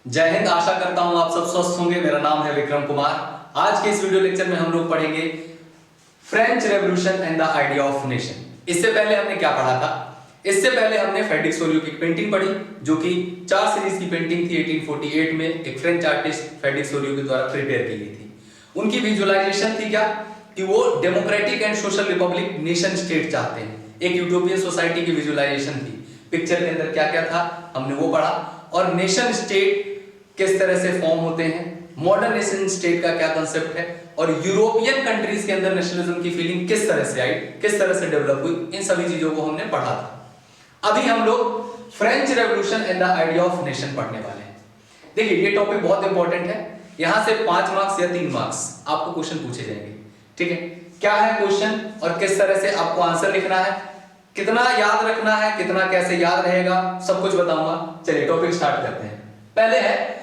जय हिंद। आशा करता हूं आप सब स्वस्थ होंगे। मेरा नाम है विक्रम कुमार। आज के इस वीडियो लेक्चर में हम लोग पढ़ेंगे French revolution and the idea of nation. इससे पहले हमने क्या पढ़ा था? इससे पहले हमने फ्रेडरिक सोलियो की पेंटिंग पढ़ी, जो कि 4 सीरीज की पेंटिंग थी। 1848 में एक फ्रेंच आर्टिस्ट फ्रेडरिक सोलियो के द्वारा प्रिपेयर की गई थी। उनकी विजुअलाइजेशन थी क्या कि वो democratic and social Republic nation state चाहते हैं। एक यूटोपियन सोसाइटी की विजुअलाइजेशन थी। पिक्चर के अंदर क्या क्या था हमने वो पढ़ा, और नेशन स्टेट किस तरह से फॉर्म होते हैं, मॉडर्न नेशन स्टेट का क्या कंसेप्ट है, और यूरोपियन कंट्रीज के अंदर नेशनलिज्म की फीलिंग किस तरह से आई, किस तरह से डेवलप हुई, इन सभी चीजों को हमने पढ़ा था। अभी हम लोग French revolution and the idea of nation पढ़ने वाले हैं। देखिए ये टॉपिक बहुत इंपॉर्टेंट है। यहां से 5 मार्क्स या 3 मार्क्स आपको क्वेश्चन पूछे जाएंगे। ठीक है, क्या है क्वेश्चन और किस तरह से आपको आंसर लिखना है, कितना याद रखना है, कितना कैसे याद रहेगा, सब कुछ बताऊंगा। चलिए टॉपिक स्टार्ट करते हैं। पहले है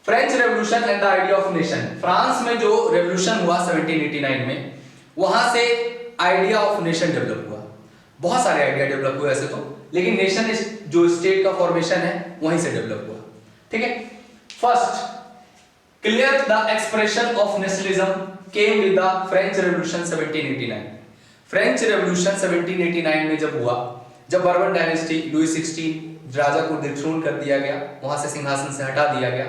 French revolution and the idea of nation. France में जो रेवोल्यूशन हुआ 1789 में, वहां से आइडिया ऑफ नेशन डेवलप हुआ। बहुत सारे आइडिया डेवलप हुए ऐसे तो, लेकिन नेशन जो स्टेट का फॉर्मेशन है वहीं से डेवलप हुआ। ठीक है, first clear the expression of nationalism came with the French revolution 1789। French revolution 1789 में जब हुआ, जब बर्बन डायनेस्टी लुई 16 राजा को डिथ्रोन कर दिया गया, वहां से सिंहासन से हटा दिया गया,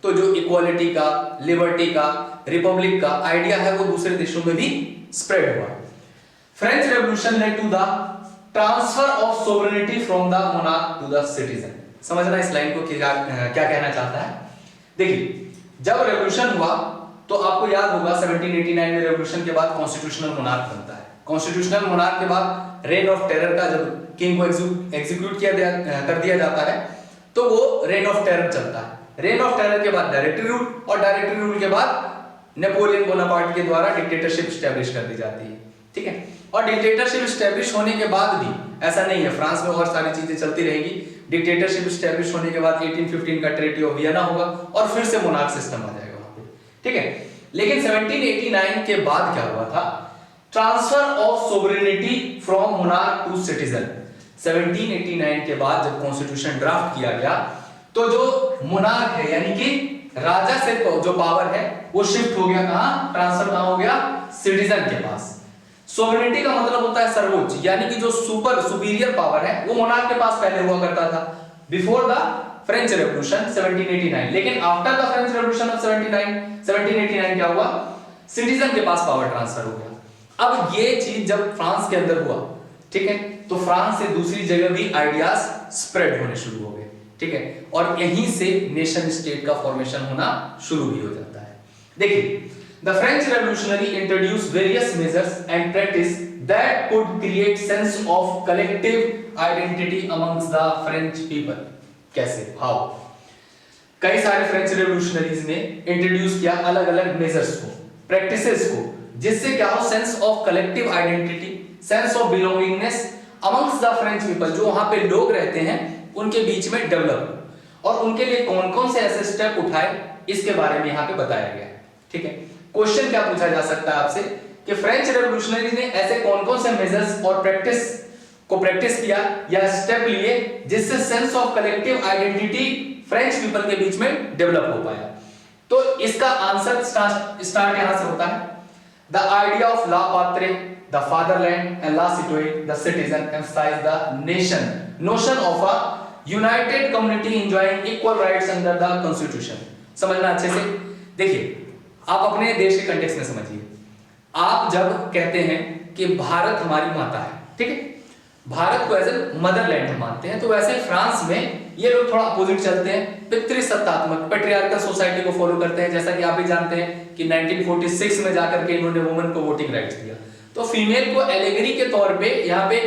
तो जो इक्वालिटी का, लिबर्टी का, रिपब्लिक का आइडिया है वो दूसरे देशों में भी स्प्रेड हुआ। French revolution led to the transfer of sovereignty from the monarch to the citizen. समझना इस लाइन को क्या कहना चाहता है। देखिए जब रेवोल्यूशन हुआ तो आपको याद होगा 1789 में रेवोल्यूशन के बाद कॉन्स्टिट्यूशनल मोनार्क बनता है। कॉन्स्टिट्यूशनल मोनार्क के बाद रेन ऑफ टेरर का जब किंग को एग्जीक्यूट कर दिया जाता है तो वो रेन ऑफ टेरर चलता है। रेन ऑफ टेरर के बाद डायरेक्टरी रूल, और डायरेक्टरी रूल के बाद नेपोलियन बोनापार्ट के द्वारा डिक्टेटरशिप स्टैब्लिश कर दी जाती है। ठीक है, और डिक्टेटरशिप स्टैब्लिश होने के बाद भी ऐसा नहीं है, फ्रांस में और सारी चीजें चलती रहेगी। डिक्टेटरशिप स्टैब्लिश होने के बाद 1815 का ट्रीटी ऑफ वियना होगा और फिर से मोनार्क सिस्टम आ जाएगा वहां पे। ठीक है, लेकिन 1789 के बाद क्या हुआ था? Transfer of sovereignty from monarch to citizen. 1789 के बाद जब कॉन्स्टिट्यूशन ड्राफ्ट किया गया तो जो मोनार्क है यानी कि राजा से जो पावर है वो शिफ्ट हो गया कहां? ट्रांसफर कहां हो गया? सिटीजन के पास। सोवरेनिटी का मतलब होता है सर्वोच्च, यानी कि जो सुपीरियर पावर है वो मोनार्क के पास पहले हुआ करता था बिफोर द फ्रेंच रेवोल्यूशन 1789। लेकिन after the French revolution of 1789 क्या हुआ? सिटीजन के पास पावर ट्रांसफर हो गया। अब ये चीज जब फ्रांस के अंदर हुआ, ठीक है, तो फ्रांस से दूसरी जगह भी आइडियाज स्प्रेड होने शुरू हो गए। ठीक है, और यहीं से नेशन स्टेट का फॉर्मेशन होना शुरू भी हो जाता है। देखिए the French revolutionary introduced various measures and practice that could create sense of collective identity amongst the French people. कैसे? हाउ? कई सारे फ्रेंच रेवोल्यूशनरीज ने इंट्रोड्यूस किया अलग अलग मेजर्स को, प्रैक्टिसेस को, जिससे क्या हो? Sense of collective identity, sense of belongingness amongst the French people, जो वहां पे लोग रहते हैं उनके बीच में डेवलप। और उनके लिए कौन कौन से ऐसे स्टेप उठाए इसके बारे में यहां पे बताया गया है। ठीक है, क्वेश्चन क्या पूछा जा सकता है आपसे कि फ्रेंच रेवोल्यूशनरी ने ऐसे कौन कौन से मेजर्स और प्रैक्टिस किया या स्टेप लिए जिससे sense of collective identity French people के बीच में डेवलप हो पाया। तो इसका आंसर स्टार्ट यहां से होता है। द आइडिया ऑफ ला पात्रे, द फादरलैंड एंड ला सिटोए the citizen emphasise the nation notion of a united community enjoying equal rights under the constitution. समझना अच्छे से। देखिए आप अपने देश के कंटेक्स्ट में समझिए। आप जब कहते हैं कि भारत हमारी माता है, ठीक है, भारत को एज ए मदरलैंड हम मानते हैं, तो वैसे फ्रांस में ये लोग थोड़ा अपोजिट चलते हैं, पितृसत्तात्मक पैट्रियार्कल सोसाइटी को फॉलो करते हैं। जैसा कि आप भी जानते हैं कि 1946 में जाकर के इन्होंने वुमेन को वोटिंग राइट्स दिया, तो फीमेल को एलेगरी के तौर पे यहाँ पे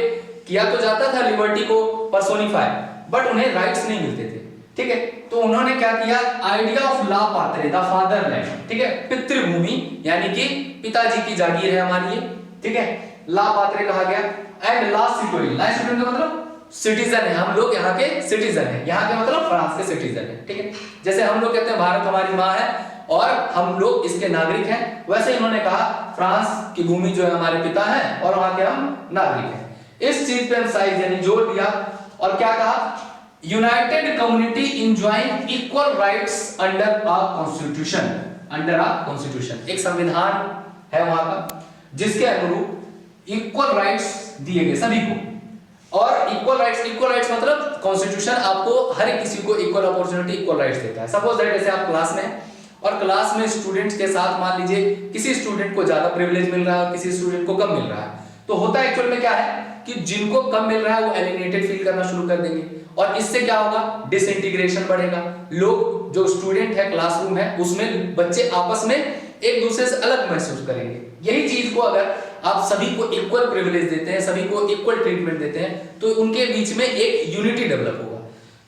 किया तो जाता था, लिबर्टी को पर्सोनिफाई, बट उन्हें राइट्स नहीं मिलते थे। ठीक है, तो उन्होंने क्या किया? आइडिया ऑफ ला पात्रे, द फादरलैंड, ठीक है, पितृभूमि यानी कि पिताजी की जागीर है हमारी ये, ठीक है, ला पात्रे कहा गया। एंड ला सिटोइन, ला सिटोइन का मतलब सिटीजन है, हम लोग यहाँ के सिटीजन है, यहाँ के मतलब फ्रांस के सिटीजन है। ठीक है, जैसे हम लोग कहते हैं भारत हमारी माँ है और हम लोग इसके नागरिक हैं, वैसे इन्होंने कहा फ्रांस की भूमि जो है हमारे पिता है और वहां के हम नागरिक हैं। इस चीज पे एम्फसाइज यानी जोर दिया, और क्या कहा? United community enjoying equal rights under a constitution, under a constitution, एक संविधान है वहां का जिसके अनुरूप इक्वल राइट्स दिए गए सभी को। और इक्वल राइट्स मतलब कॉन्स्टिट्यूशन आपको हर किसी को इक्वल अपॉर्चुनिटी, इक्वल राइट्स देता है। सपोज दैट जैसे आप क्लास में हैं और क्लास में स्टूडेंट्स के साथ मान लीजिए किसी स्टूडेंट को ज्यादा प्रिविलेज मिल रहा है और किसी स्टूडेंट को कम मिल रहा है, तो होता एक्चुअल में क्या है कि जिनको कम मिल रहा है वो एलिनेटेड फील करना शुरू कर देंगे और इससे क्या होगा, डिसइंटीग्रेशन बढ़ेगा। लोग जो स्टूडेंट है क्लासरूम है उसमें बच्चे आपस में एक दूसरे से अलग महसूस करेंगे। यही चीज को अगर आप सभी को इक्वल प्रिविलेज देते हैं, सभी को इक्वल ट्रीटमेंट देते हैं, तो उनके बीच में एक यूनिटी डेवलप होगा।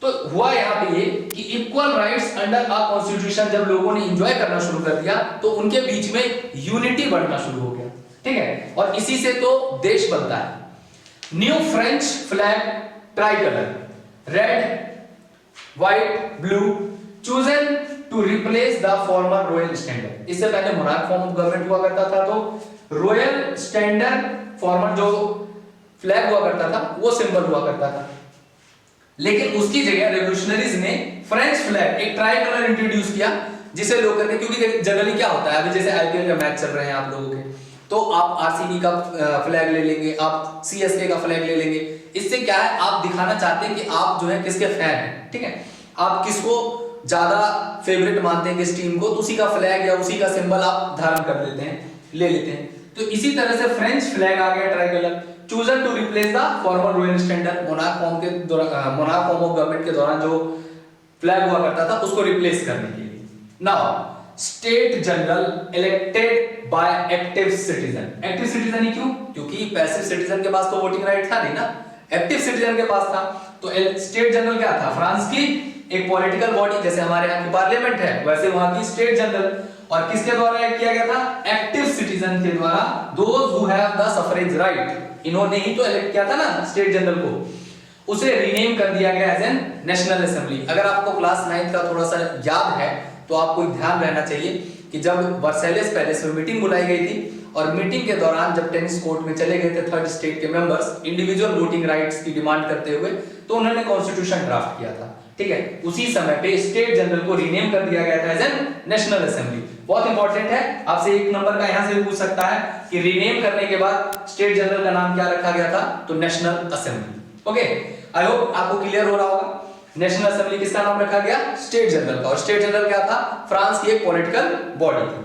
तो हुआ यहाँ पे ये कि equal rights under a constitution जब लोगों ने एंजॉय करना शुरू कर दिया तो उनके बीच में यूनिटी बढ़ना शुरू हो गया, ठीक है, और इसी से तो देश बनता है। New French flag tricolour red white blue chosen to replace the former royal standard. इससे पहले मोनार्क फॉर्म ऑफ गवर्नमेंट हुआ करता था, तो रॉयल स्टैंडर्ड फॉर्मर जो फ्लैग हुआ करता था वो सिंबल हुआ करता था, लेकिन उसकी जगह रेवोल्यूशनरीज ने फ्रेंच फ्लैग एक ट्राई कलर इंट्रोड्यूस किया जिसे लोग करते, क्योंकि जनरली क्या होता है अभी जैसे आईपीएल का मैच चल रहे हैं आप लोगों के, तो आप आरसीबी का फ्लैग ले लेंगे, आप सीएसके का फ्लैग ले लेंगे। इससे क्या है, आप दिखाना चाहते हैं कि आप जो है किसके फैन हैं, ठीक है, आप किसको ज्यादा फेवरेट मानते हैं किस टीम को, तो उसी का फ्लैग या उसी का सिंबल आप धारण कर लेते हैं, ले लेते हैं। तो इसी तरह से फ्रेंच फ्लैग आ गया tricolour, chosen to replace the former royal standard. Monarch form के दौरान, मोनार्क फॉर्म ऑफ गवर्नमेंट के दौरान जो फ्लैग हुआ करता था उसको रिप्लेस करने के लिए। Now state general elected by active citizen. Active citizen ही क्यों, क्योंकि पैसिव सिटीजन के पास तो वोटिंग राइट था नहीं ना, एक्टिव सिटीजन के पास था। तो स्टेट जनरल क्या था, फ्रांस की एक पॉलिटिकल बॉडी, जैसे हमारे यहाँ की पार्लियामेंट है वैसे वहां की स्टेट जनरल, और किसके द्वारा इलेक्ट किया गया था, एक्टिव सिटीजन के द्वारा, those who have the suffrage right, इन्होंने ही तो इलेक्ट किया था ना स्टेट जनरल को। उसे रीनेम कर दिया गया एज एन नेशनल असेंबली। अगर आपको क्लास 9 का थोड़ा सा याद है तो आपको ध्यान रहना चाहिए कि जब वर्सेलियस पैलेस में मीटिंग बुलाई गई थी और मीटिंग के दौरान जब टेनिस कोर्ट में चले गए थे थर्ड स्टेट के मेंबर्स इंडिविजुअल वोटिंग राइट्स की डिमांड करते हुए, तो उन्होंने कॉन्स्टिट्यूशन ड्राफ्ट किया था, ठीक है। उसी समय पे स्टेट जनरल को रीनेम कर दिया गया था एज एन नेशनल असेंबली। बहुत इंपॉर्टेंट है, आपसे एक नंबर का यहां से पूछ सकता है कि रीनेम करने के बाद स्टेट जनरल का नाम क्या रखा गया था, तो national assembly. Okay, I hope आपको क्लियर हो रहा होगा। नेशनल असेंबली किसका नाम रखा गया, स्टेट जनरल का, और स्टेट जनरल क्या था, फ्रांस की एक पॉलिटिकल बॉडी थी।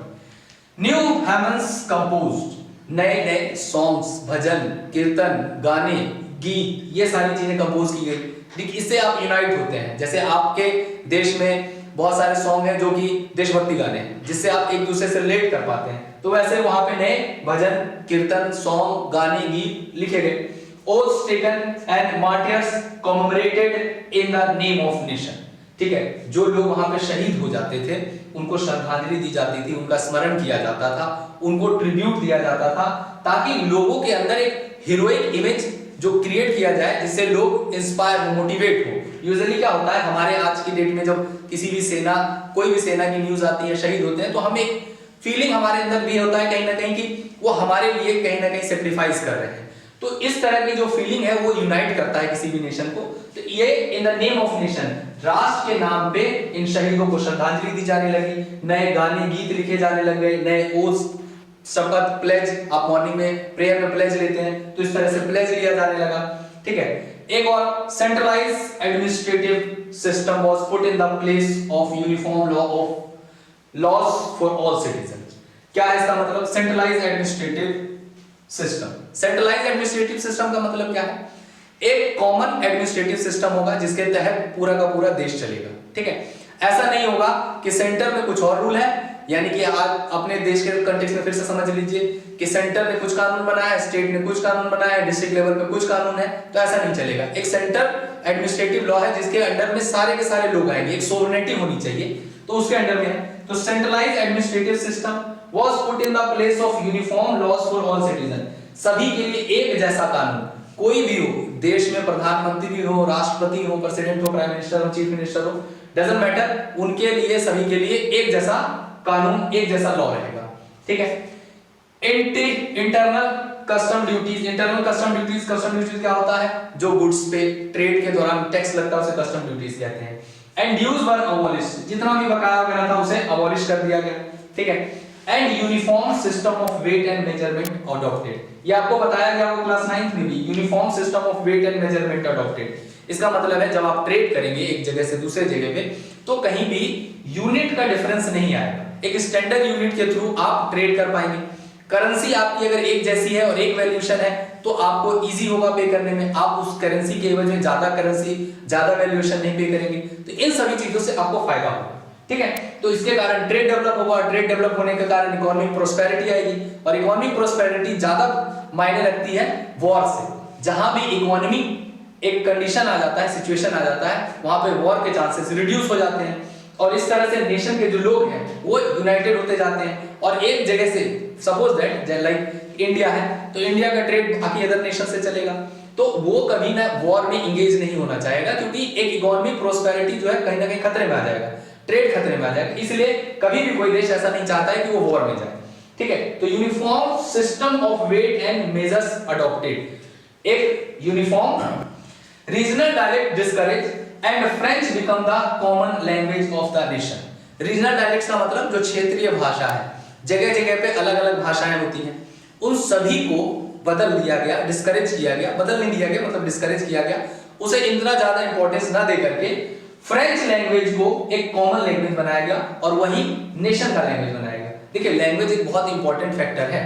न्यू हेमन्स कंपोज्ड, नए नए सॉन्ग्स, भजन, कीर्तन, गाने, गीत, ये सारी चीजें कंपोज की गई। इससे आप यूनाइट होते हैं। जैसे आपके देश में बहुत सारे सॉन्ग हैं जो कि देशभक्ति गाने हैं जिससे आप एक दूसरे से रिलेट कर पाते हैं, तो वैसे वहां पे नए भजन, कीर्तन, सॉन्ग, गाने, गीत लिखे गए। oaths taken and martyrs commemorated in the name of nation, ठीक है, जो लोग वहां पे शहीद हो जाते थे उनको श्रद्धांजलि दी जाती थी, उनका स्मरण किया जाता था, उनको ट्रिब्यूट दिया जाता था, ताकि लोगों के अंदर एक हीरोइक इमेज जो क्रिएट किया जाए जिससे लोग इंस्पायर हो, मोटिवेट हो। यूजुअली क्या होता है हमारे आज की डेट में जब किसी भी सेना, कोई भी सेना की न्यूज आती है, शहीद होते हैं, तो हम एक फीलिंग हमारे अंदर भी होता है कहीं ना कहीं कि वो हमारे लिए कहीं ना कहीं सेक्रीफाइस कर रहे हैं। तो इस तरह की जो फीलिंग है वो यूनाइट करता है किसी भी नेशन को। तो ये in the name of nation, राष्ट्र के नाम पे इन शहीदों को श्रद्धांजलि दी जाने लगी, नए गाने गीत लिखे जाने लग गए, नए ओथ, शपथ, प्लेज, आप मॉर्निंग में प्रेयर में प्लेज लेते हैं तो इस तरह से प्लेज लिया जाने लगा, ठीक है। एक और, centralise administrative system was put in the place of uniform law of laws for all citizen. क्या है इसका मतलब, centralise administrative system. Centralise administrative system का मतलब क्या है, एक कॉमन एडमिनिस्ट्रेटिव सिस्टम होगा जिसके तहत पूरा का पूरा देश चलेगा, ठीक है। ऐसा नहीं होगा कि सेंटर में कुछ और रूल है, यानी कि आज अपने देश के कंटेक्स्ट में फिर से समझ लीजिए कि सेंटर ने कुछ कानून बनाया, स्टेट ने कुछ कानून बनाया, डिस्ट्रिक्ट लेवल पे कुछ कानून है, तो ऐसा नहीं चलेगा। एक सेंटर एडमिनिस्ट्रेटिव लॉ है जिसके अंडर में सारे के सारे लोग आएंगे, एक सोवरेनिटी होनी चाहिए, तो उसके अंडर में है। तो centralise administrative system was put in the place of uniform laws for all citizen, सभी के लिए एक जैसा कानून, कोई भी हो, देश में प्रधानमंत्री हो, राष्ट्रपति हो, प्रेसिडेंट हो, प्राइम मिनिस्टर हो, चीफ मिनिस्टर हो, डजंट मैटर, उनके लिए सभी के लिए एक जैसा कानून, एक जैसा लॉ रहेगा, ठीक है। Internal custom duties, internal custom duties क्या होता है, जो गुड्स पे ट्रेड के दौरान टैक्स लगता है उसे कस्टम ड्यूटीज कहते हैं। एंड ड्यूज वर अबॉलिश, जितना भी बकाया वगैरह था उसे अबॉलिश कर दिया गया, ठीक है। And uniform system of weight and measurement adopted, ये आपको बताया गया वो क्लास 9th में भी, uniform system of weight and measurement adopted. इसका मतलब है जब आप ट्रेड करेंगे एक जगह से दूसरे जगह पे तो कहीं भी यूनिट का डिफरेंस नहीं आएगा, एक स्टैंडर्ड यूनिट के थ्रू आप ट्रेड कर पाएंगे। करेंसी आपकी अगर एक जैसी है और एक वैल्यूएशन है तो आपको इजी होगा पे करने में, आप उस करेंसी के एवज में ज्यादा करेंसी ज्यादा वैल्यूएशन नहीं पे करेंगे, तो इन सभी चीजों से आपको फायदा होगा, ठीक है। तो इसके कारण ट्रेड डेवलप होगा, ट्रेड डेवलप होने के कारण इकोनॉमिक प्रोस्पेरिटी आएगी, और इकोनॉमिक प्रोस्पेरिटी ज्यादा मायने रखती है वॉर से। जहां भी इकोनॉमी एक कंडीशन आ जाता है, सिचुएशन आ जाता है, वहां पे वॉर के चांसेस रिड्यूस हो जाते हैं, और इस तरह से नेशन के जो लोग हैं वो यूनाइटेड होते जाते हैं, और एक जगह से सपोज दैट लाइक इंडिया है तो इंडिया का ट्रेड बाकी अदर नेशन से चलेगा, तो वो कभी ना वॉर में इंगेज नहीं होना चाहेगा, क्योंकि एक इकोनॉमिक प्रोस्पेरिटी जो है कहीं ना कहीं खतरे में आ जाएगा, ट्रेड खतरे में आ जाएगा, इसलिए कभी भी कोई देश ऐसा नहीं चाहता है कि वो वॉर में जाए, ठीक है। तो uniform system of weight and measures adopted, एक uniform regional dialect discourage and French become the common language of the nation. Regional dialects का मतलब जो क्षेत्रीय भाषा है, जगह जगह पे अलग अलग भाषाएं होती हैं, उन सभी को बदल दिया गया, डिस्करेज किया गया, बदल नहीं दिया गया मतलब डिस्करेज किया गया, उसे इतना ज्यादा इंपॉर्टेंस ना दे करके फ्रेंच लैंग्वेज को एक कॉमन लैंग्वेज बनाया गया और वही नेशन का लैंग्वेज बनाया गया। देखिए लैंग्वेज एक बहुत इंपॉर्टेंट फैक्टर है,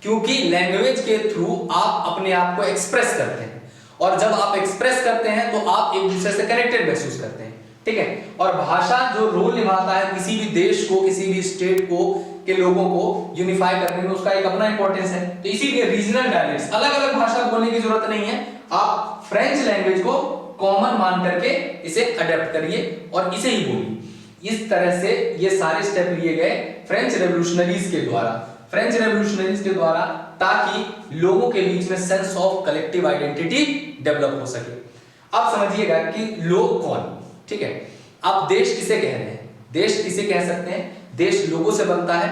क्योंकि लैंग्वेज के थ्रू आप अपने आप को एक्सप्रेस करते हैं, और जब आप एक्सप्रेस करते हैं तो आप एक दूसरे से कनेक्टेड महसूस करते हैं, ठीक है। और भाषा जो रोल निभाता है किसी भी देश को, किसी भी स्टेट को के लोगों को यूनिफाई करने में, उसका एक अपना इंपॉर्टेंस है। तो इसीलिए रीजनल डायलेक्ट्स, अलग अलग भाषा बोलने की जरूरत नहीं है, आप फ्रेंच लैंग्वेज को कॉमन मान करके इसे अडॉप्ट करिए और इसे ही बोलिए। इस तरह से ये सारे स्टेप लिए गए फ्रेंच रेवोल्यूशनरीज के द्वारा, फ्रेंच रेवोल्यूशनरीज के द्वारा, ताकि लोगों के बीच में sense of collective identity develop हो सके। आप समझिएगा कि लोग कौन, ठीक है। आप देश किसे कह रहे हैं, देश किसे कह सकते हैं, देश लोगों से बनता है,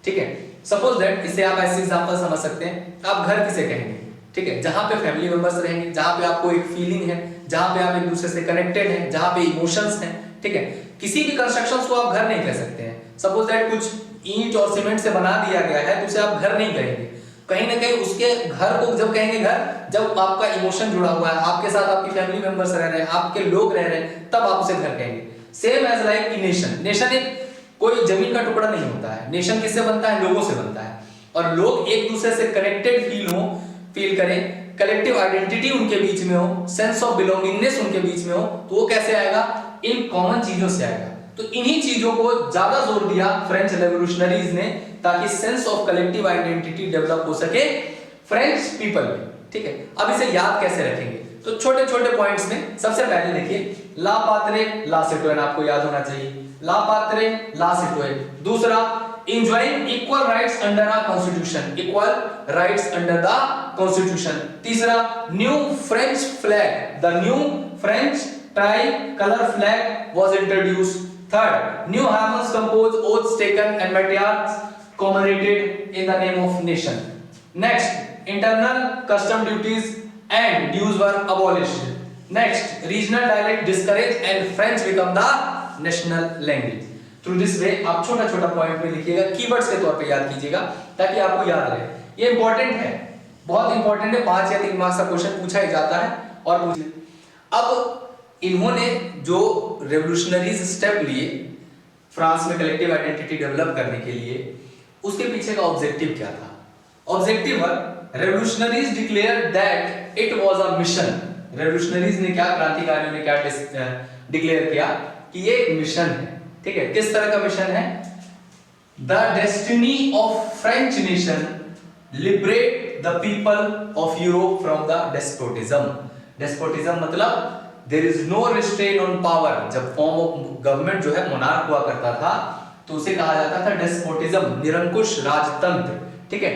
ठीक है। सपोज दैट इसे आप ऐसे एग्जांपल समझ सकते हैं, आप घर किसे कहेंगे, ठीक है, जहां पे फैमिली मेंबर्स रहेंगे, जहां पे आपको एक फीलिंग है, जहां पे आप एक दूसरे से कनेक्टेड हैं, जहां पे इमोशंस हैं, ठीक है। किसी भी कंस्ट्रक्शंस को आप घर नहीं कह सकते हैं। सपोज दैट कुछ ईंट और सीमेंट से बना दिया गया है तो उसे आप घर नहीं कहेंगे, कहीं ना कहीं उसके घर को जब कहेंगे घर, जब आपका इमोशन जुड़ा हुआ है, आपके साथ आपकी फैमिली मेंबर्स रह रहे हैं, आपके लोग रह रहे हैं, तब आप उसे घर कहेंगे। Same as like nation, nation एक कोई जमीन का टुकड़ा नहीं होता है, नेशन किससे बनता है, लोगों से बनता है, और लोग एक दूसरे से कनेक्टेड फील करें, कलेक्टिव आइडेंटिटी उनके बीच में हो, सेंस ऑफ बिलोंगिंगनेस उनके बीच में हो, तो वो कैसे आएगा, इन कॉमन चीजों से आएगा। तो इन्हीं चीजों को ज्यादा जोर दिया फ्रेंच रेवोल्यूशनरीज ने, ताकि sense of collective identity develop हो सके फ्रेंच पीपल में, ठीक है। अब इसे याद कैसे रखेंगे, तो छोटे छोटे पॉइंट्स में सबसे पहले देखिए, ला पात्रे ला सिटोएन आपको याद होना चाहिए, ला पात्रे ला सिटोएन। दूसरा, enjoying equal rights under a constitution, equal rights under the constitution। तीसरा, new French flag, the new French tricolor flag was introduced। Third, new harmonies composed, oaths taken and matriarchs commemorated in the name of nation। Next, internal custom duties and dues were abolished। Next, regional dialect discouraged and French become the national language। Through this way आप छोटा छोटा point में लिखिएगा, keywords के तौर पे याद कीजिएगा ताकि आपको याद रहे। ये इंपॉर्टेंट है, बहुत इंपॉर्टेंट है, 5 या 3 मार्क्स का क्वेश्चन पूछा ही जाता है। और अब इन्होंने जो रेवोल्यूशनरीज स्टेप लिए फ्रांस में कलेक्टिव आइडेंटिटी डेवलप करने के लिए, उसके पीछे का ऑब्जेक्टिव क्या था। Objective revolutionaries declare that it was a mission. Revolutionaries ने क्या, क्रांतिकारियों ने क्या डिक्लेयर किया कि ये एक मिशन है, ठीक है। किस तरह का मिशन है, the destiny of French nation liberate the people of Europe from the despotism. Despotism मतलब there is no restraint on power. जब फॉर्म ऑफ गवर्नमेंट जो है मोनार्क हुआ करता था तो उसे कहा जाता था डेस्पोटिज्म, निरंकुश राजतंत्र, ठीक है।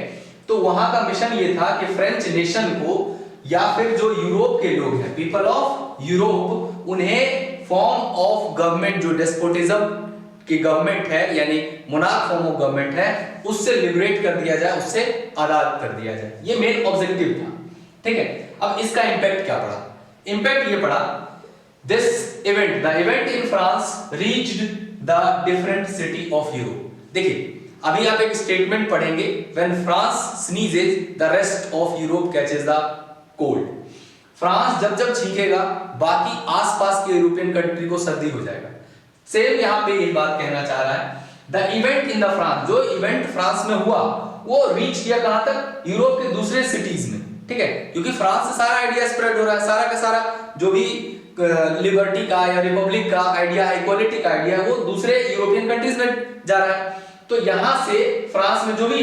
तो वहां का मिशन ये था कि फ्रेंच नेशन को या फिर जो यूरोप के लोग हैं, पीपल ऑफ यूरोप, उन्हें फॉर्म ऑफ गवर्नमेंट जो डेस्पोटिज्म की गवर्नमेंट है यानी मोनार्क फॉर्म ऑफ गवर्नमेंट है उससे लिबरेट कर दिया जाए, उससे आजाद कर दिया जाए। ये मेन ऑब्जेक्टिव था, ठीक है। अब इसका इंपैक्ट क्या पड़ा? इंपैक्ट ये पड़ा, this event, the event in France reached the different city of Europe. देखिए अभी आप एक स्टेटमेंट पढ़ेंगे, when France sneezes the rest of Europe catches the cold. France जब जब छींकेगा बाकी आसपास के यूरोपियन कंट्री को सर्दी हो जाएगा। सेम यहां पे यही बात कहना चाह रहा है, the event in the France, जो इवेंट फ्रांस में हुआ वो रीच किया कहां तक? यूरोप के दूसरे सिटीज में, ठीक है। क्योंकि फ्रांस से सारा आइडिया स्प्रेड हो रहा है, सारा का सारा जो भी लिबर्टी का या रिपब्लिक का आइडिया, इक्वालिटी का आइडिया, वो दूसरे यूरोपियन कंट्रीज में जा रहा है। तो यहां से फ्रांस में जो भी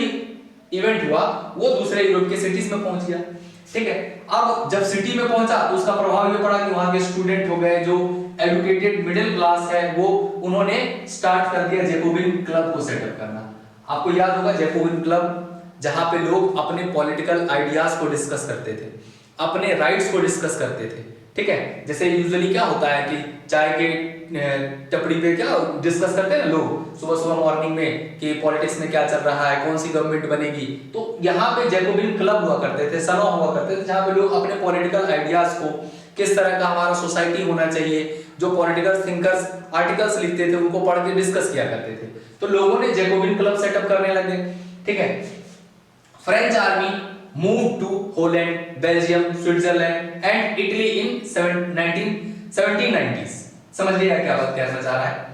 इवेंट हुआ वो दूसरे यूरोप के सिटीज में पहुंच गया, ठीक है। अब जब सिटी में पहुंचा तो उसका प्रभाव ये पड़ा कि वहां के स्टूडेंट हो गए, जो एजुकेटेड मिडिल क्लास है, वो उन्होंने स्टार्ट कर दिया जैकोबिन क्लब को सेटअप करना। आपको याद होगा जैकोबिन क्लब, जहां पे लोग अपने पॉलिटिकल आइडियाज को डिस्कस करते थे, अपने राइट्स को डिस्कस करते थे, ठीक है। जैसे यूजुअली क्या होता है कि चाय के टपड़ी पे क्या डिस्कस करते हैं ना लोग सुबह सुबह मॉर्निंग में कि पॉलिटिक्स में क्या चल रहा है, कौन सी गवर्नमेंट बनेगी। तो यहाँ पे जैकोबिन क्लब हुआ करते थे, सभा हुआ करते थे, जहाँ पे लोग अपने पॉलिटिकल आइडियाज को, किस तरह का हमारा सोसाइटी होना चाहिए, जो पॉलिटिकल थिंकर्स आर्टिकल्स लिखते थे उनको पढ़ के डिस्कस किया करते थे। तो लोगों ने जैकोबिन क्लब सेटअप करने लगे, ठीक है। French army move to Holland, Belgium, Switzerland and Italy in 1790s। समझ लिया क्या बात कहना चाह रहा है?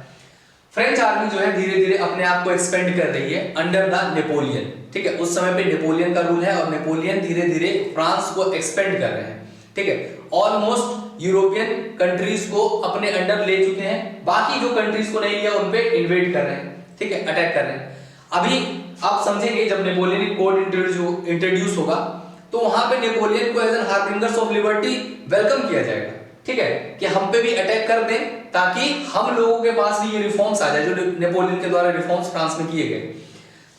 फ्रेंच आर्मी जो है धीरे धीरे अपने आप को एक्सपेंड कर रही है अंडर द नेपोलियन, ठीक है। उस समय पे नेपोलियन का रूल है और नेपोलियन धीरे धीरे फ्रांस को एक्सपेंड कर रहे हैं, ठीक है। ऑलमोस्ट यूरोपियन कंट्रीज को अपने अंडर ले चुके हैं, बाकी जो कंट्रीज को नहीं लिया उन पे इन्वेड कर रहे हैं, ठीक है, अटैक कर रहे हैं। अभी आप समझेंगे जब नेपोलियनिक कोड इंट्रोड्यूस होगा तो वहां पे नेपोलियन को as an harbingers of liberty welcome किया जाएगा, ठीक है, कि हम पे भी अटैक कर दें ताकि हम लोगों के पास भी ये रिफॉर्म्स आ जाए जो नेपोलियन के द्वारा रिफॉर्म्स फ्रांस में किए गए।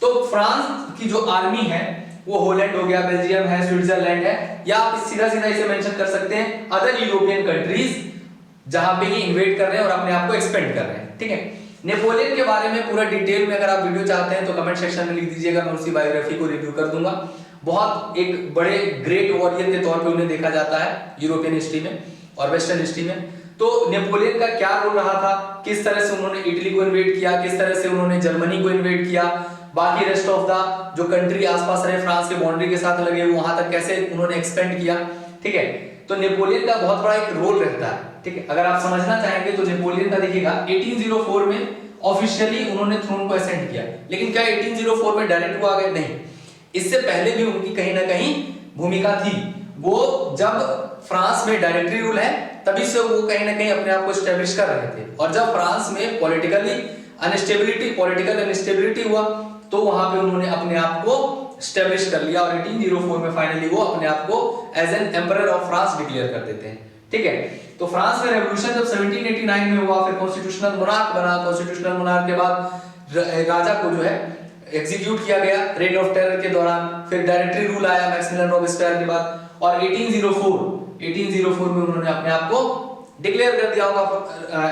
तो फ्रांस की जो आर्मी है वो होलैंड हो गया, बेल्जियम है, स्विट्जरलैंड है, या आप सीधा सीधा इसे मेंशन कर सकते हैं अदर यूरोपियन कंट्रीज जहां पे ये इन्वेड कर रहे हैं और अपने आप को एक्सपेंड कर रहे हैं, ठीक है। नेपोलियन के बारे में पूरा डिटेल में अगर आप वीडियो चाहते हैं तो कमेंट सेक्शन में लिख दीजिएगा, मैं उसकी बायोग्राफी को रिव्यू कर दूंगा। बहुत एक बड़े ग्रेट वॉरियर के तौर पे उन्हें देखा जाता है यूरोपियन हिस्ट्री में और वेस्टर्न हिस्ट्री में। तो नेपोलियन का क्या रोल रहा था, किस तरह से उन्होंने इटली को इन्वेड किया, किस तरह से उन्होंने जर्मनी को इन्वेड किया, बाकी रेस्ट ऑफ द जो कंट्री आसपास रहे फ्रांस के बाउंड्री के साथ लगे वहां तक कैसे उन्होंने एक्सपेंड किया, ठीक है। तो नेपोलियन का बहुत बड़ा एक रोल रहता है, ठीक है। अगर आप समझना चाहेंगे तो नेपोलियन का देखिएगा 1804 में ऑफिशियली उन्होंने थ्रोन को असेंड किया, लेकिन क्या 1804 में डायरेक्ट वो आ गए? नहीं, इससे पहले भी उनकी कहीं ना कहीं भूमिका थी। वो जब फ्रांस में डायरेक्टरी रूल है तभी से वो कहीं ना कहीं अपने आप को एस्टेब्लिश कर रहे थे, और जब फ्रांस में पॉलिटिकल अनस्टेबिलिटी हुआ तो वहां पे उन्होंने अपने आप को एस्टेब्लिश कर लिया और 1804 में फाइनली वो अपने आप को as an emperor of France declare कर देते हैं, ठीक है। तो फ्रांस में रेवोल्यूशन जब 1789 में हुआ, फिर कॉन्स्टिट्यूशनल मोनार्क बना, कॉन्स्टिट्यूशनल मोनार्क के बाद राजा को जो है एग्जीक्यूट किया गया रेन ऑफ टेरर के दौरान, फिर डायरेक्टरी रूल आया मैक्सिमिलियन रॉबेस्पियर के बाद, और 1804 में उन्होंने अपने आप को डिक्लेयर कर दिया होगा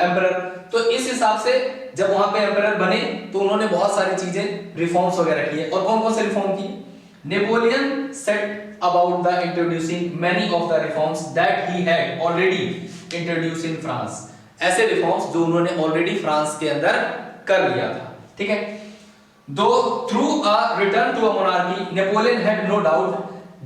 एम्परर। तो इस हिसाब से जब वहां पे एम्परर बने तो उन्होंने बहुत सारी चीजें रिफॉर्म्स वगैरह किए, और कौन कौन से रिफॉर्म किए? Napoleon set about the introducing many of the reforms that he had already introduce in France. ऐसे रिफॉर्म्स जो उन्होंने ऑलरेडी फ्रांस के अंदर कर लिया था, ठीक है। दो through a return to a monarchy Napoleon had no doubt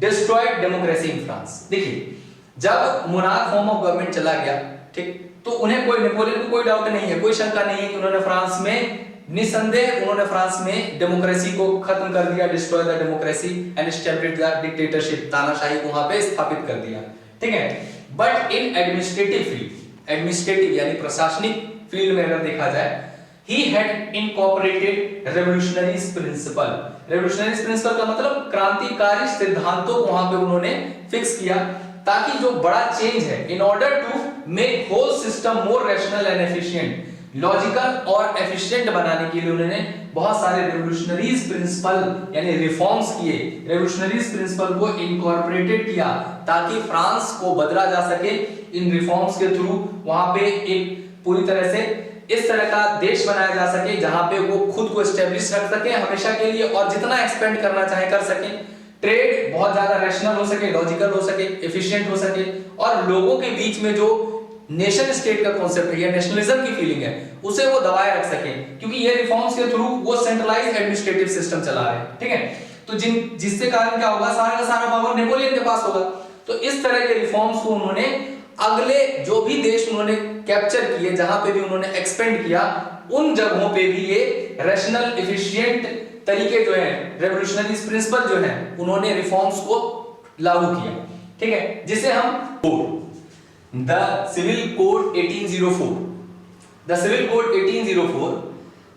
destroyed democracy in France. देखिए जब मोनार्क फॉर्म ऑफ गवर्नमेंट चला गया, ठीक, तो उन्हें कोई, नेपोलियन को कोई डाउट नहीं है, कोई शंका नहीं है कि उन्होंने फ्रांस में निसंदेह उन्होंने फ्रांस में डेमोक्रेसी को खत्म कर दिया, destroy the democracy and establish the dictatorship, तानाशाही को वहां पे स्थापित कर दिया, ठीक है। बट इन एडमिनिस्ट्रेटिव यानी प्रशासनिक फील्ड में अगर देखा जाए, he had incorporated revolutionary principle। revolutionary principle का मतलब क्रांतिकारी सिद्धांतों को वहां पे उन्होंने फिक्स किया ताकि जो बड़ा चेंज है, in order to make whole system more rational and efficient, logical और एफिशिएंट बनाने के लिए उन्होंने बहुत सारे रेवोल्यूशनरीज प्रिंसिपल यानी रिफॉर्म्स किए, रेवोल्यूशनरीज प्रिंसिपल को इनकॉर्पोरेटेड किया ताकि फ्रांस को बदला जा सके इन रिफॉर्म्स के थ्रू। वहां पे एक पूरी तरह से इस तरह का देश बनाया जा सके जहां पे वो खुद को एस्टेब्लिश रख सके हमेशा के लिए, और जितना एक्सपेंड करना चाहे कर सके। ट्रेड बहुत ज्यादा रैशनल हो सके, लॉजिकल हो सके, एफिशिएंट हो सके, और लोगों के बीच में जो नेशन स्टेट का कॉन्सेप्ट है या नेशनलिज्म की फीलिंग है उसे वो दबाए रख सके, क्योंकि ये रिफॉर्म्स के थ्रू वो सेंट्रलाइज्ड एडमिनिस्ट्रेटिव सिस्टम चला रहे हैं, ठीक है। तो जिससे कारण क्या होगा, सारा का सारा पावर नेपोलियन के पास होगा। तो इस तरह के रिफॉर्म्स को उन्होंने अगले जो भी देश उन्होंने कैप्चर किए, जहां पे भी उन्होंने एक्सपेंड किया, उन जगहों पे भी ये रैशनल एफिशिएंट तरीके जो है, रेवोल्यूशनरी प्रिंसिपल जो है, उन्होंने रिफॉर्म्स को लागू किया, ठीक है। जिसे हम the civil code 1804, the civil code 1804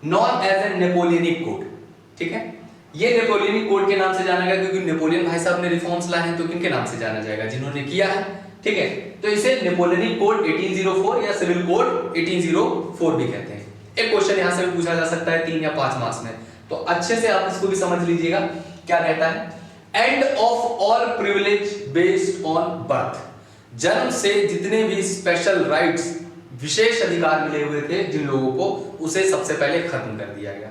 known as a Napoleonic code, ठीक है। ये नेपोलियनिक कोड के नाम से जाना गया क्योंकि नेपोलियन भाई साहब ने रिफॉर्म्स लाए हैं, तो किनके नाम से जाना जाएगा, जिन्होंने किया है, ठीक है। तो इसे नेपोलियनिक कोड 1804 या सिविल कोड 1804 भी कहते हैं। एक क्वेश्चन यहां से भी पूछा जा सकता है 3 या 5 मार्क्स में, तो अच्छे से आप इसको भी समझ लीजिएगा। क्या कहता है, end of all privilege based on birth, जन्म से जितने भी स्पेशल राइट्स, विशेष अधिकार मिले हुए थे जिन लोगों को, उसे सबसे पहले खत्म कर दिया गया।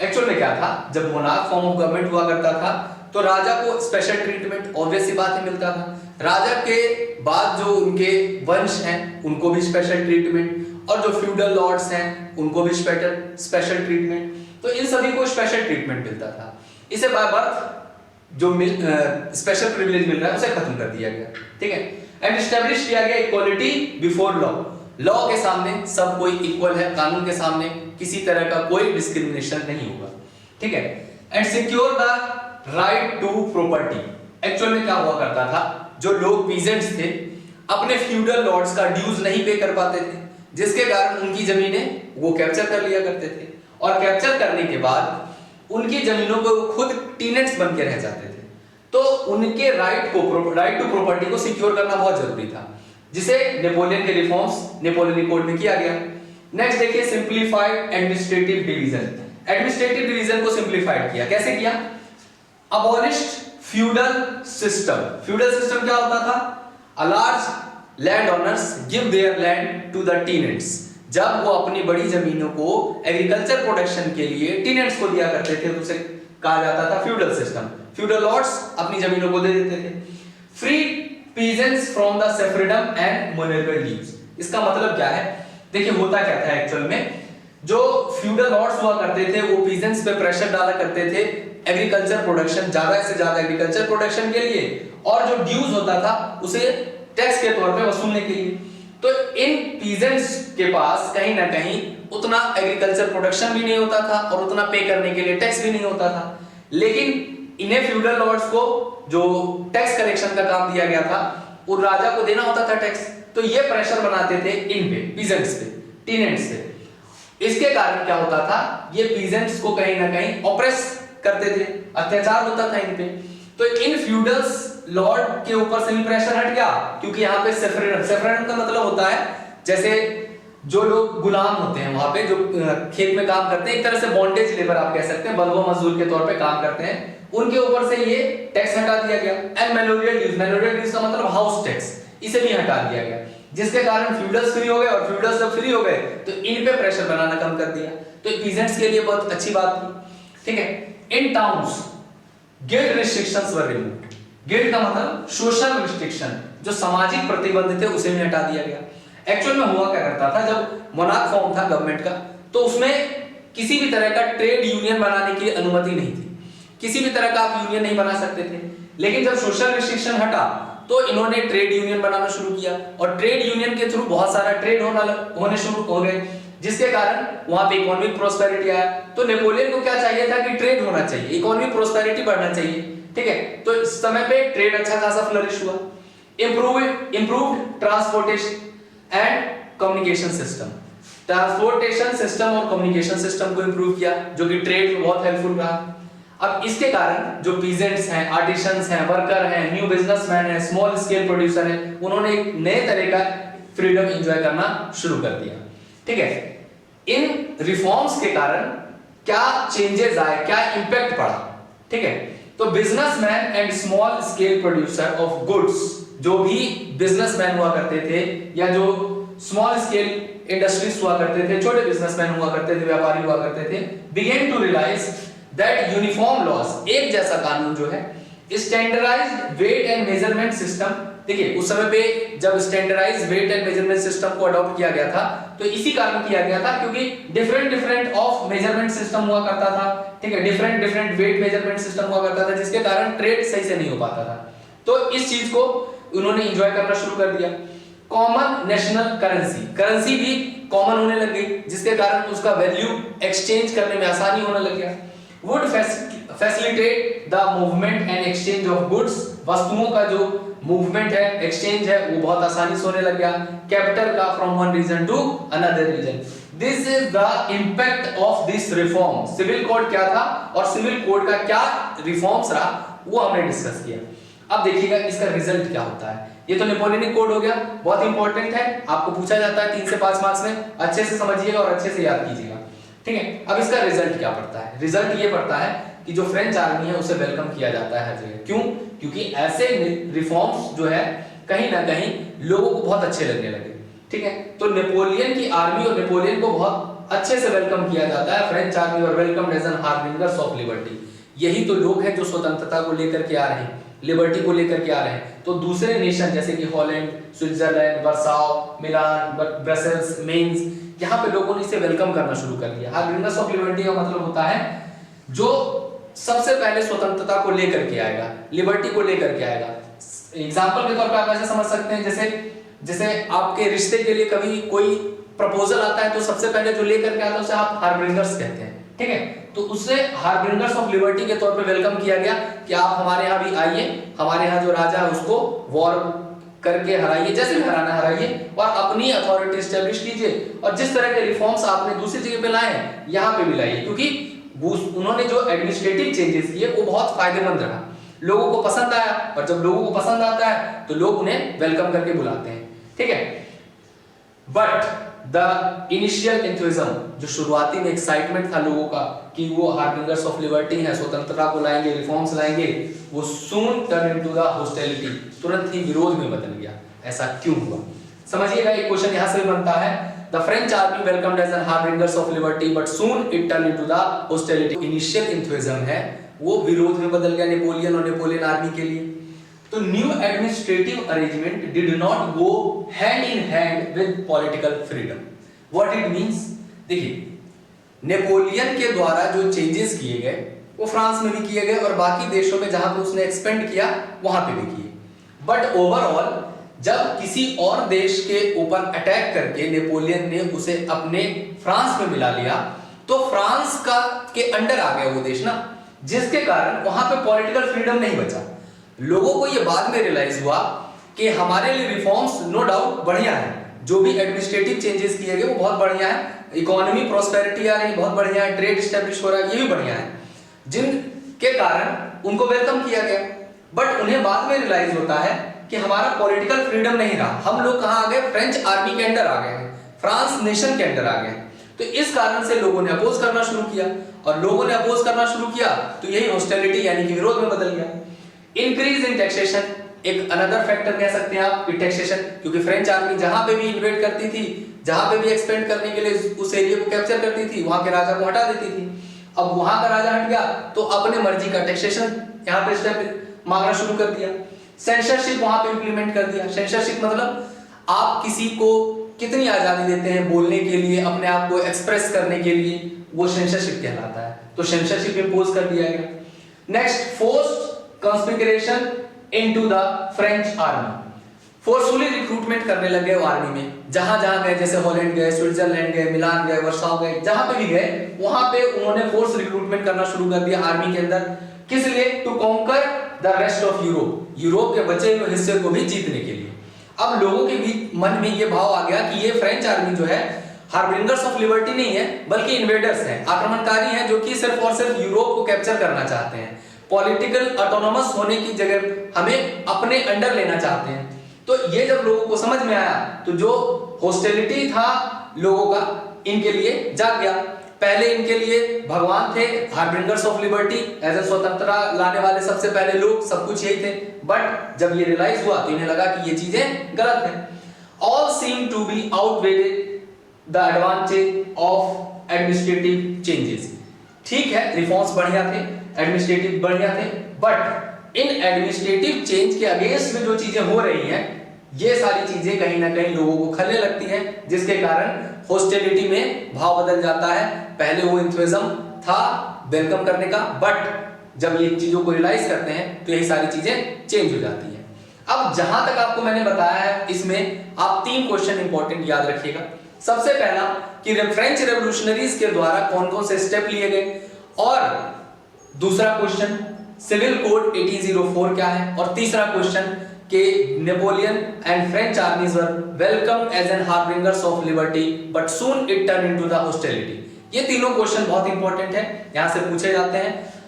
एक्चुअल में क्या था, जब मोनार्क फॉर्म ऑफ गवर्नमेंट हुआ करता था तो राजा को स्पेशल ट्रीटमेंट ऑब्वियस सी बात है मिलता था, राजा के बाद जो उनके वंश हैं उनको भी स्पेशल ट्रीटमेंट, और जो फ्यूडल लॉर्ड्स हैं उनको भी स्पेशल ट्रीटमेंट, तो इन सभी को स्पेशल ट्रीटमेंट मिलता था। इसे बाय बर्थ जो स्पेशल प्रिविलेज मिल रहा है उसे खत्म कर दिया गया, ठीक है। एंड एस्टैब्लिश किया गया इक्वालिटी बिफोर लॉ, लॉ के सामने सब कोई इक्वल है, कानून के सामने किसी तरह का कोई डिस्क्रिमिनेशन नहीं होगा, ठीक है। And secure the right to property, actual में क्या हुआ करता था, जो लोग पीजेंट्स थे अपने फ्यूडल लॉर्ड्स का ड्यूज नहीं पे कर पाते थे, जिसके कारण उनकी जमीनें वो कैप्चर कर लिया करते थे, और कैप्चर करने के बाद उनकी जमीनों को खुद टेनेंट्स बन के रह जाते थे। तो उनके राइट टू प्रॉपर्टी को सिक्योर करना बहुत जरूरी था, जिसे नेपोलियन के रिफॉर्म्स नेपोलियनिक कोड में किया गया। नेक्स्ट देखिए, simplified administrative division, administrative division को सिंप्लीफाइड किया। कैसे किया, abolished feudal system. Feudal system क्या होता था, a large land owners give their land to the tenants, जब वो अपनी बड़ी जमीनों को एग्रीकल्चर प्रोडक्शन के लिए टेनेंट्स को दिया करते थे तो उसे कहा जाता था फ्यूडल सिस्टम। फ्यूडल लॉर्ड्स अपनी जमीनों को दे देते थे। Free peasants from the serfdom and manorial dues, इसका मतलब क्या है, देखिए होता क्या था एक्चुअल में, जो फ्यूडल लॉर्ड्स हुआ करते थे वो पीजेंट्स पे प्रेशर डाला करते थे एग्रीकल्चर प्रोडक्शन, ज्यादा से ज्यादा एग्रीकल्चर प्रोडक्शन के लिए, और जो ड्यूज होता था उसे टैक्स के तौर पे वसूलने के लिए। तो इन पीजेंट्स के पास कहीं ना कहीं उतना एग्रीकल्चर प्रोडक्शन भी नहीं होता था और उतना पे करने के लिए टैक्स भी नहीं होता था, लेकिन इन्हें फ्यूडल लॉर्ड्स को जो टैक्स कलेक्शन का काम दिया गया था वो राजा को देना होता था टैक्स, तो ये प्रेशर बनाते थे इन पे, पीजेंट्स पे, टेनेंट्स पे। इसके कारण क्या होता था, ये पीजेंट्स को कहीं ना कहीं ऑप्रेस करते थे, अत्याचार होता था इन पे। तो इन फ्यूडल्स लॉर्ड के ऊपर से भी प्रेशर हट गया, क्योंकि यहाँ पे सेफ्रेडम का मतलब होता है जैसे जो लोग गुलाम होते हैं वहां पे, जो खेत में काम करते हैं, एक तरह से बॉन्डेज लेबर आप कह सकते हैं, बंधुआ मजदूर के तौर पे काम करते हैं, उनके ऊपर से ये टैक्स हटा दिया गया। एंड मैनोरियल ड्यूज का मतलब हाउस टैक्स, इसे भी हटा दिया गया, जिसके कारण फ्यूडल्स फ्री हो गए, और फ्यूडल्स जब फ्री हो गए तो इन पे प्रेशर बनाना कम कर दिया। तो पीजेंट्स के लिए बहुत अच्छी बात थी, ठीक है। इन टाउन्स गिल्ड रिस्ट्रिक्शंस वर रिमूव्ड, गिल्ड का मतलब सोशल रिस्ट्रिक्शन, जो सामाजिक प्रतिबंध थे उसे भी हटा दिया गया। एक्चुअल में हुआ क्या करता था, जब मोनार्क फॉर्म था गवर्नमेंट का, तो उसमें किसी भी तरह का ट्रेड यूनियन बनाने की अनुमति नहीं थी, किसी भी तरह का आप यूनियन नहीं बना सकते थे। लेकिन जब सोशल रिस्ट्रिक्शन हटा तो इन्होंने ट्रेड यूनियन बनाना शुरू किया, और ट्रेड यूनियन के थ्रू बहुत सारा ट्रेड होने शुरू हो गए, जिसके कारण वहां पे इकोनॉमिक प्रोस्पेरिटी आया। तो नेपोलियन को क्या चाहिए था कि ट्रेड होना चाहिए, इकोनॉमिक प्रोस्पेरिटी बढ़ना चाहिए, ठीक है। तो इस समय पे ट्रेड अच्छा खासा फ्लरिश हुआ। Improved transportation and communication system, transportation system और कम्युनिकेशन सिस्टम को इंप्रूव किया, जो कि ट्रेड में बहुत हेल्पफुल रहा। अब इसके कारण जो पीजेंट्स हैं, आर्टिसंस हैं, वर्कर हैं, न्यू बिजनेसमैन हैं, स्मॉल स्केल प्रोड्यूसर हैं, उन्होंने एक नए तरह का फ्रीडम एंजॉय करना शुरू कर दिया, ठीक है। इन रिफॉर्म्स के कारण क्या चेंजेस आए, क्या इंपैक्ट पड़ा, ठीक है। तो businessman and small scale producer of goods, जो भी बिजनेसमैन हुआ करते थे या जो स्मॉल स्केल इंडस्ट्रीज हुआ करते थे, छोटे बिजनेसमैन हुआ करते थे, व्यापारी हुआ करते थे, began to realise that uniform laws, एक जैसा कानून जो है, standardised weight and measurement system. देखिए उस समय पे जब standardised weight and measurement system को अडॉप्ट किया गया था तो इसी कारण किया गया था क्योंकि डिफरेंट ऑफ मेजरमेंट सिस्टम हुआ करता था, ठीक है, डिफरेंट वेट मेजरमेंट सिस्टम हुआ करता था, जिसके कारण ट्रेड सही से नहीं हो पाता था। तो इस चीज को उन्होंने एंजॉय करना शुरू कर दिया। कॉमन नेशनल करेंसी भी कॉमन होने लग गई, जिसके कारण उसका वैल्यू एक्सचेंज करने में आसानी होने लग गया। Would facilitate the movement and exchange of goods, वस्तुओं का जो मूवमेंट है, एक्सचेंज है, वो बहुत आसानी से होने लग गया। कैपिटल का from one region to another region. This is the impact of this reform. Civil code क्या था और सिविल कोड का क्या रिफॉर्म्स रहा, वो हमने डिस्कस किया। अब देखिएगा इसका रिजल्ट क्या होता है। ये तो नेपोलियनिक कोड हो गया, बहुत इंपॉर्टेंट है, आपको पूछा जाता है 3 से 5 मार्क्स में, अच्छे से समझिएगा और अच्छे से याद कीजिएगा, ठीक है। अब इसका रिजल्ट क्या पड़ता है? रिजल्ट ये पड़ता है कि जो फ्रेंच आर्मी है उसे वेलकम किया जाता है हर जगह। क्यों? क्योंकि ऐसे रिफॉर्म्स जो है कहीं ना कहीं लोगों को बहुत अच्छे लगने लगे, ठीक है। तो नेपोलियन की आर्मी और नेपोलियन को बहुत अच्छे से वेलकम किया जाता है। फ्रेंच आर्मी और welcome as an harbingers of liberty. यही तो लोग हैं जो स्वतंत्रता को लेकर के आ रहे हैं, लिबर्टी को लेकर के आ रहे हैं। तो दूसरे नेशन जैसे कि हॉलैंड, स्विट्जरलैंड, वर्साओ, मिलान, ब्रसेल्स, मेंस, यहाँ पे लोगों ने इसे वेलकम करना शुरू कर दिया। हार्बिंगर्स ऑफ लिबर्टी का मतलब होता है जो सबसे पहले स्वतंत्रता को लेकर के आएगा, लिबर्टी को लेकर के आएगा। एग्जांपल के तौर पे आप ऐसे समझ सकते हैं, जैसे आपके रिश्ते के लिए कभी कोई प्रपोजल आता है तो सबसे पहले जो लेकर के आता है उसे आप हार्बिंगर्स कहते हैं, ठीक है। तो उससे हार्बिंगर्स ऑफ लिबर्टी के तौर पे वेलकम किया गया कि आप हमारे यहाँ भी आइए, हमारे यहाँ जो राजा है उसको वॉर करके हराइए, जैसे भी हराना हराइए, और अपनी अथॉरिटी एस्टेब्लिश कीजिए, और जिस तरह के रिफॉर्म्स आपने दूसरी जगह पे लाए हैं यहाँ पे भी लाइए, क्योंकि उन्होंने जो एडमिनिस्ट्रेटिव चेंजेस किए वो बहुत फायदेमंद रहा, लोगों को पसंद आया, और जब लोगों को पसंद आता है तो लोग उन्हें वेलकम करके बुलाते हैं, ठीक है। बट द इनिशियल एंथुसिज्म, जो शुरुआती में एक्साइटमेंट था लोगों का कि वो हार्बिंगर्स ऑफ लिबर्टी है, स्वतंत्रता को लाएंगे, रिफॉर्म्स लाएंगे, वो सून टर्न इनटू द हॉस्टिलिटी, तुरंत ही विरोध में बदल गया। ऐसा क्यों हुआ? समझिएगा, एक क्वेश्चन यहां से बनता है। The French army welcomed as an harbingers of liberty but soon it turn into the hostility. Initial enthusiasm है वो विरोध में बदल गया नेपोलियन और नेपोलियन आर्मी के लिए। तो new administrative arrangement did not go hand in hand with political freedom. What it means? देखिए, नेपोलियन के द्वारा जो चेंजेस किए गए वो फ्रांस में भी किए गए और बाकी देशों में जहां पे उसने एक्सपेंड किया वहां पे भी किए। बट ओवरऑल जब किसी और देश के ऊपर अटैक करके नेपोलियन ने उसे अपने फ्रांस में मिला लिया तो फ्रांस का के अंडर आ गया वो देश ना, जिसके कारण वहां पे पॉलिटिकल फ्रीडम नहीं बचा। लोगों को ये बाद में रियलाइज हुआ कि हमारे लिए रिफॉर्म्स नो डाउट बढ़िया है, जो भी एडमिनिस्ट्रेटिव चेंजेस किए गए वो बहुत बढ़िया है, इकोनॉमी प्रॉस्पेरिटी आ रही है बहुत बढ़िया है, ट्रेड एस्टेब्लिश हो रहा है, ये भी बढ़िया है, जिनके कारण उनको वेलकम किया गया। बट उन्हें बाद में रियलाइज होता है कि हमारा पॉलिटिकल फ्रीडम नहीं रहा, हम लोग कहां आ गए? फ्रेंच आर्मी के अंडर आ गए हैं, फ्रांस नेशन के अंडर आ गए। तो इस कारण से लोगों ने अपोज करना शुरू किया, और लोगों ने अपोज करना शुरू किया तो यही हॉस्टिलिटी यानी कि विरोध में बदल गया। इंक्रीज इन टैक्सेशन एक अनदर फैक्टर कह सकते हैं आप, टैक्सेशन, क्योंकि फ्रेंच आर्मी जहां पे भी इन्वेड करती थी, जहां पे भी एक्सपेंड करने के लिए उस एरिया को कैप्चर करती थी, वहां के राजा को हटा देती थी। अब वहां का राजा हट गया तो अपने मर्जी का टैक्सेशन यहां पे स्टेप मांगना शुरू कर दिया। सेंसरशिप वहां पे इंप्लीमेंट कर दिया। सेंसरशिप मतलब आप किसी को कितनी आजादी देते हैं बोलने के लिए, अपने आप को एक्सप्रेस करने के लिए, वो सेंसरशिप कहलाता है। तो सेंसरशिप इंपोज कर दिया गया। Next, forced conscription into the French army. Forcefully recruitment करने लगे वो आर्मी में, जहां जहां गए, जैसे हॉलैंड गए, स्विट्जरलैंड गए, मिलान गए, वर्साओ गए, जहां पे भी गए वहां पे उन्होंने फोर्स रिक्रूटमेंट करना शुरू कर दिया आर्मी के अंदर। किस लिए? To conquer the rest of Europe, Europe के बचे हुए हिस्से को भी जीतने के लिए। अब लोगों के भी मन में ये भाव आ गया कि ये फ्रेंच आर्मी जो है हार्बिंगर्स ऑफ लिबर्टी नहीं है, बल्कि इन्वेडर्स हैं, आक्रमणकारी हैं, जो कि सिर्फ और सिर्फ यूरोप को कैप्चर करना चाहते हैं, पॉलिटिकल ऑटोनोमस होने की जगह हमें अपने अंडर लेना चाहते हैं। तो ये जब लोगों को समझ में आया तो जो हॉस्टिलिटी था लोगों का इनके लिए जाग गया। पहले इनके लिए भगवान थे, हार्बिंगर्स ऑफ लिबर्टी, एज ए स्वतंत्रता लाने वाले सबसे पहले लोग, सब कुछ यही थे। बट जब ये रियलाइज हुआ तो इन्हें लगा कि ये चीजें गलत हैं। All seem to be outweighed the advantage of administrative changes. ठीक है, रिफॉर्म्स बढ़िया थे, एडमिनिस्ट्रेटिव बढ़िया थे, बट इन एडमिनिस्ट्रेटिव चेंज के अगेंस्ट में जो चीजें हो रही हैं, ये सारी चीजें कहीं ना कहीं लोगों को खलने लगती हैं, जिसके कारण हॉस्टिलिटी में भाव बदल जाता है। पहले वो इंथुजिज्म था वेलकम करने का, बट जब ये चीजों को रियलाइज करते हैं तो यही सारी चीजें चेंज हो जाती हैं। अब जहां तक आपको मैंने बताया है, इसमें आप 3 क्वेश्चन इंपॉर्टेंट याद रखिएगा। सबसे पहला कि फ्रेंच रेवोल्यूशनरीज के द्वारा कौन कौन से स्टेप लिए गए, और दूसरा क्वेश्चन सिविल कोड 1804 क्या है, और तीसरा क्वेश्चन कि Napoleon and French armies were welcome as an harbingers of liberty but soon it turn into the hostility. ये तीनों क्वेश्चन बहुत इंपॉर्टेंट है, यहां से पूछे जाते हैं।